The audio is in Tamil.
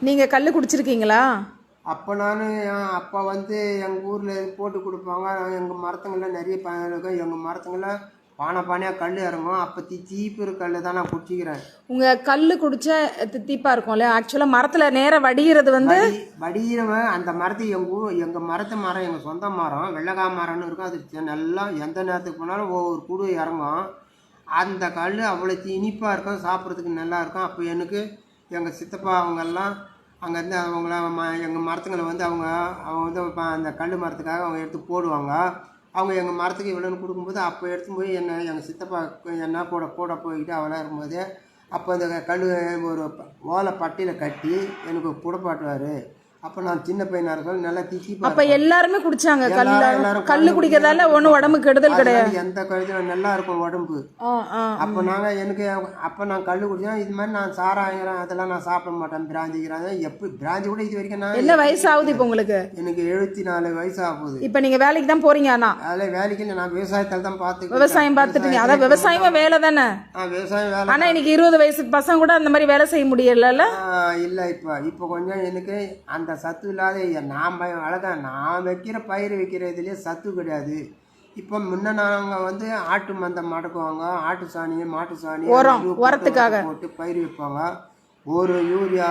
நீங்கள் கல் குடிச்சிருக்கீங்களா? அப்போ நான் அப்போ வந்து எங்கள் ஊரில் போட்டு கொடுப்பாங்க. எங்கள் மரத்துங்களில் நிறைய பயன் இருக்கும். எங்கள் மரத்துங்களில் பானையாக கல் இறங்கும். அப்போ தீப்பு கல் தான் நான் குடிச்சிக்கிறேன். உங்கள் கல் குடிச்சா தித்திப்பாக இருக்கும்ல. ஆக்சுவலாக மரத்தில் நேராக வடிகிறது வந்து வடிகிறவன் அந்த மரத்தை எங்கள் மரத்து மரம் எங்கள் சொந்த மரம் வெள்ளைக்காய் மரம்னு இருக்கும். அது நல்லா எந்த நேரத்துக்கு போனாலும் ஒவ்வொரு கூடு இறங்கும். அந்த கல் அவ்வளோ இனிப்பாக இருக்கும், சாப்பிட்றதுக்கு நல்லா இருக்கும். அப்போ எனக்கு எங்கள் சித்தப்பா அவங்கெல்லாம் அங்கேருந்து அவங்களாம் எங்கள் மரத்துங்களை வந்து அவங்க வந்து அந்த கல் மரத்துக்காக அவங்க எடுத்து போடுவாங்க. அவங்க எங்கள் மரத்துக்கு இவ்வளோன்னு கொடுக்கும்போது அப்போ எடுத்து போய் எங்கள் சித்தப்பா என்ன கூட போய்கிட்டு அவளாக இருக்கும்போது அப்போ அந்த கல் ஒரு ஓலை பட்டியில் கட்டி எனக்கு புடப்பாட்டுவார். அப்போ நான் சின்ன பையனாக இருக்கும், நல்லா திக்கி. அப்போ எல்லாருமே குடிச்சாங்க. கல் குடிக்கிறதால ஒன்றும் உடம்பு கெடுதல் கிடையாது. எந்த கழுத்தில் நல்லா இருக்கும் உடம்பு. அப்போ நான் கல் குடிச்சேன். இது மாதிரி நான் சாராயம் அதெல்லாம் நான் சாப்பிட மாட்டேன். பிராந்திக்கிறாங்க பிராந்தி கூட இது வரைக்கும் நான். என்ன வயசு ஆகுது இப்போ உங்களுக்கு? எனக்கு 74 வயசு ஆகுது. இப்போ நீங்கள் வேலைக்கு தான் போறீங்க? அதில் வேலைக்கு இல்லை, நான் விவசாயத்தில் தான் விவசாயம் பார்த்துட்டீங்க. அதான் விவசாயமும் வேலை தானே? விவசாயம் வேலை. ஆனால் இன்னைக்கு 20 வயசு பசங்க கூட அந்த மாதிரி வேலை செய்ய முடியல. இல்லை, இப்போ கொஞ்சம் எனக்கு அந்த சத்து இல்லாத நான் வைக்கிற பயிர் வைக்கிறதுலேயே சத்து கிடையாது. இப்போ முன்ன நாங்கள் வந்து ஆட்டு மந்தம் மடக்குவாங்க, ஆட்டு சாணி மாட்டு சாணி உரத்துக்காக போட்டு பயிர் வைப்பாங்க. ஒரு யூரியா